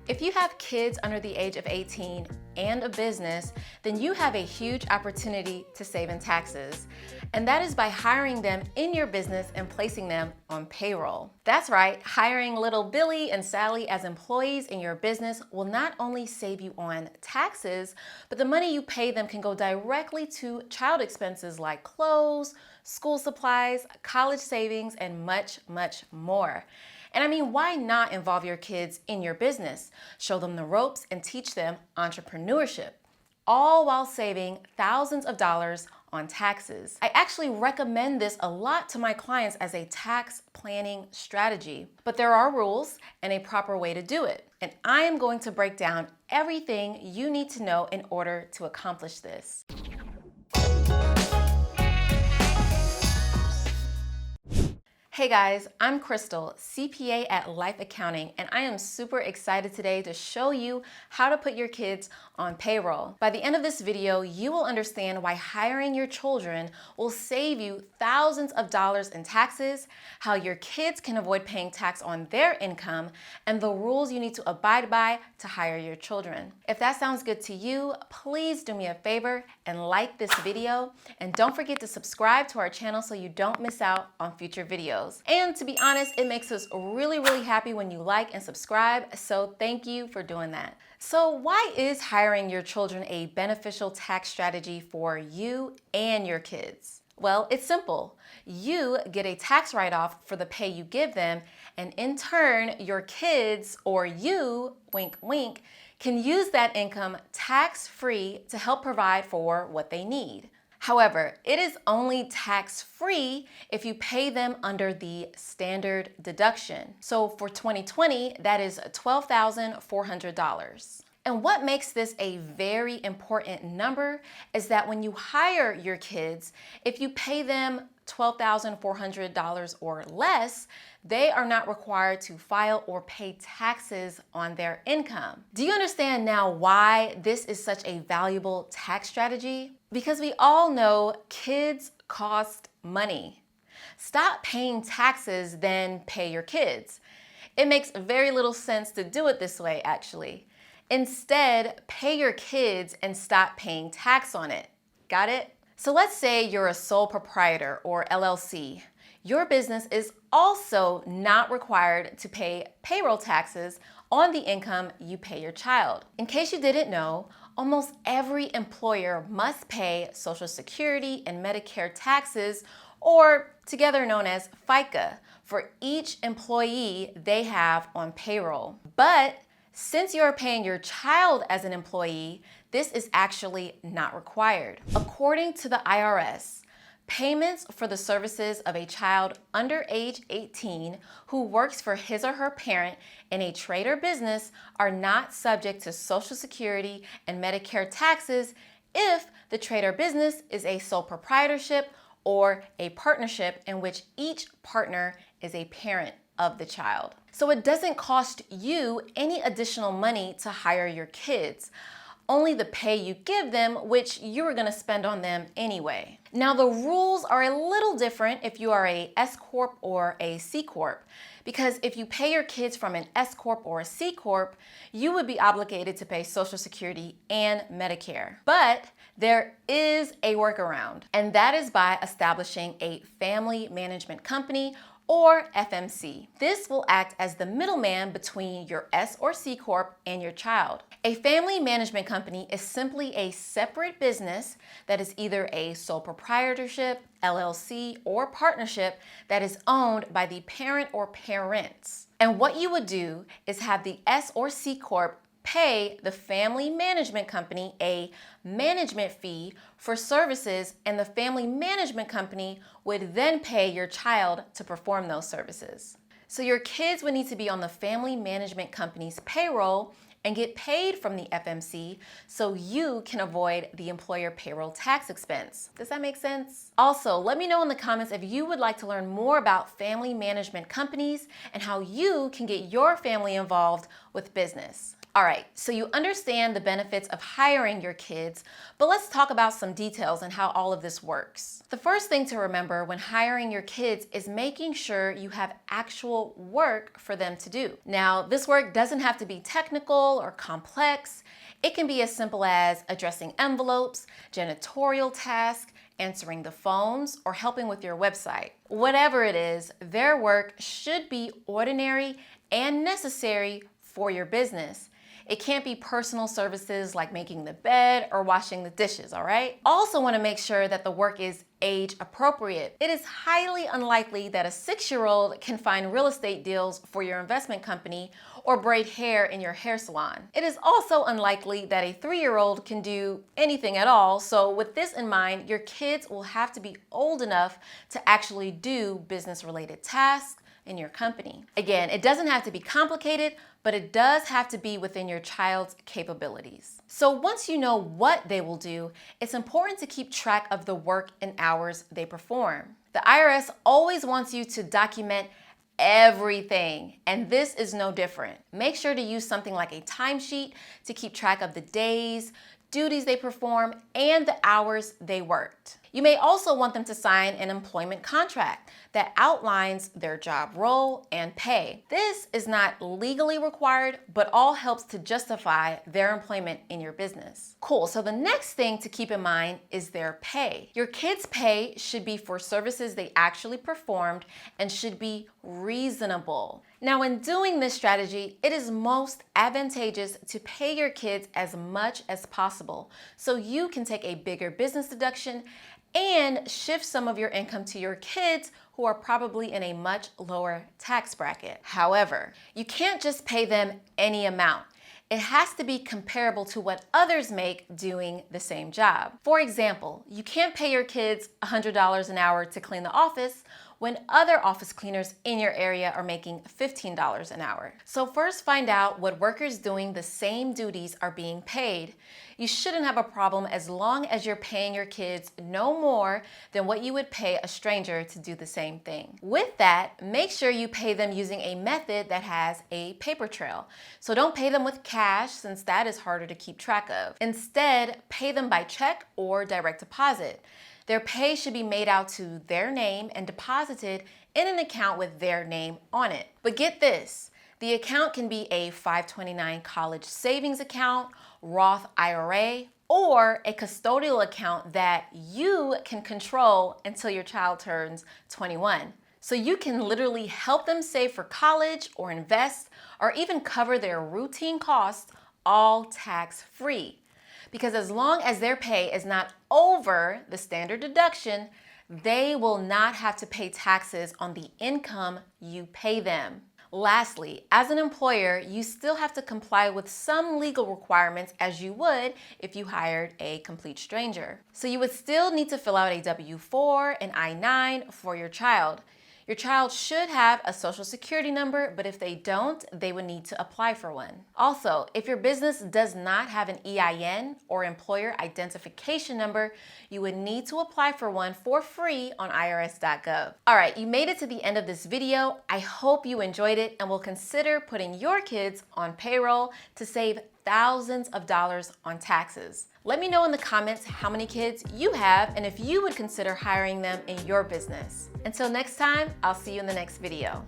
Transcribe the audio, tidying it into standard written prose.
If you have kids under the age of 18 and a business, then you have a huge opportunity to save in taxes. And that is by hiring them in your business and placing them on payroll. That's right, hiring little Billy and Sally as employees in your business will not only save you on taxes, but the money you pay them can go directly to child expenses like clothes, school supplies, college savings, and much, much more. And I mean, why not involve your kids in your business? Show them the ropes and teach them entrepreneurship, all while saving thousands of dollars on taxes. I actually recommend this a lot to my clients as a tax planning strategy, but there are rules and a proper way to do it. And I am going to break down everything you need to know in order to accomplish this. Hey guys, I'm Crystal, CPA at Life Accounting, and I am super excited today to show you how to put your kids on payroll. By the end of this video, you will understand why hiring your children will save you thousands of dollars in taxes, how your kids can avoid paying tax on their income, and the rules you need to abide by to hire your children. If that sounds good to you, please do me a favor and like this video, and don't forget to subscribe to our channel so you don't miss out on future videos. And to be honest, it makes us really happy when you like and subscribe, so thank you for doing that. So why is hiring your children a beneficial tax strategy for you and your kids? Well, it's simple. You get a tax write-off for the pay you give them, and in turn, your kids, or you, wink wink, can use that income tax-free to help provide for what they need. However, it is only tax-free if you pay them under the standard deduction. So for 2020, that is $12,400. And what makes this a very important number is that when you hire your kids, if you pay them $12,400 or less, they are not required to file or pay taxes on their income. Do you understand now why this is such a valuable tax strategy? Because we all know kids cost money. Stop paying taxes, then pay your kids. It makes very little sense to do it this way, actually. Instead, pay your kids and stop paying tax on it. Got it? So let's say you're a sole proprietor or LLC. Your business is also not required to pay payroll taxes on the income you pay your child. In case you didn't know, almost every employer must pay Social Security and Medicare taxes, or together known as FICA, for each employee they have on payroll. But since you're paying your child as an employee, this is actually not required. According to the IRS, payments for the services of a child under age 18 who works for his or her parent in a trade or business are not subject to Social Security and Medicare taxes if the trade or business is a sole proprietorship or a partnership in which each partner is a parent of the child. So it doesn't cost you any additional money to hire your kids, only the pay you give them, which you are going to spend on them anyway. Now the rules are a little different if you are a S Corp or a C Corp, because if you pay your kids from an S Corp or a C Corp, you would be obligated to pay Social Security and Medicare. But there is a workaround, and that is by establishing a family management company or FMC. This will act as the middleman between your S or C Corp and your child. A family management company is simply a separate business that is either a sole proprietorship, LLC, or partnership that is owned by the parent or parents. And what you would do is have the S or C Corp pay the family management company a management fee for services, and the family management company would then pay your child to perform those services. So your kids would need to be on the family management company's payroll and get paid from the FMC so you can avoid the employer payroll tax expense. Does that make sense? Also, let me know in the comments if you would like to learn more about family management companies and how you can get your family involved with business. All right, so you understand the benefits of hiring your kids, but let's talk about some details and how all of this works. The first thing to remember when hiring your kids is making sure you have actual work for them to do. Now, this work doesn't have to be technical or complex. It can be as simple as addressing envelopes, janitorial tasks, answering the phones, or helping with your website. Whatever it is, their work should be ordinary and necessary for your business. It can't be personal services like making the bed or washing the dishes, all right? Also want to make sure that the work is age appropriate. It is highly unlikely that a 6-year-old can find real estate deals for your investment company or braid hair in your hair salon. It is also unlikely that a 3-year-old can do anything at all, so with this in mind, your kids will have to be old enough to actually do business-related tasks in your company. Again, it doesn't have to be complicated, but it does have to be within your child's capabilities. So once you know what they will do, it's important to keep track of the work and hours they perform. The IRS always wants you to document everything, and this is no different. Make sure to use something like a timesheet to keep track of the days, duties they perform, and the hours they worked. You may also want them to sign an employment contract that outlines their job role and pay. This is not legally required, but all helps to justify their employment in your business. Cool, so the next thing to keep in mind is their pay. Your kids' pay should be for services they actually performed and should be reasonable. Now, in doing this strategy, it is most advantageous to pay your kids as much as possible so you can take a bigger business deduction and shift some of your income to your kids who are probably in a much lower tax bracket. However, you can't just pay them any amount. It has to be comparable to what others make doing the same job. For example, you can't pay your kids $100 an hour to clean the office when other office cleaners in your area are making $15 an hour. So first find out what workers doing the same duties are being paid. You shouldn't have a problem as long as you're paying your kids no more than what you would pay a stranger to do the same thing. With that, make sure you pay them using a method that has a paper trail. So don't pay them with cash since that is harder to keep track of. Instead, pay them by check or direct deposit. Their pay should be made out to their name and deposited in an account with their name on it. But get this, the account can be a 529 college savings account, Roth IRA, or a custodial account that you can control until your child turns 21. So you can literally help them save for college or invest or even cover their routine costs, all tax-free. Because as long as their pay is not over the standard deduction, they will not have to pay taxes on the income you pay them. Lastly, as an employer, you still have to comply with some legal requirements as you would if you hired a complete stranger. So you would still need to fill out a W-4 and I-9 for your child. Your child should have a social security number, but if they don't, they would need to apply for one. Also, if your business does not have an EIN or employer identification number, you would need to apply for one for free on irs.gov. All right, you made it to the end of this video. I hope you enjoyed it and will consider putting your kids on payroll to save thousands of dollars on taxes. Let me know in the comments how many kids you have and if you would consider hiring them in your business. Until next time, I'll see you in the next video.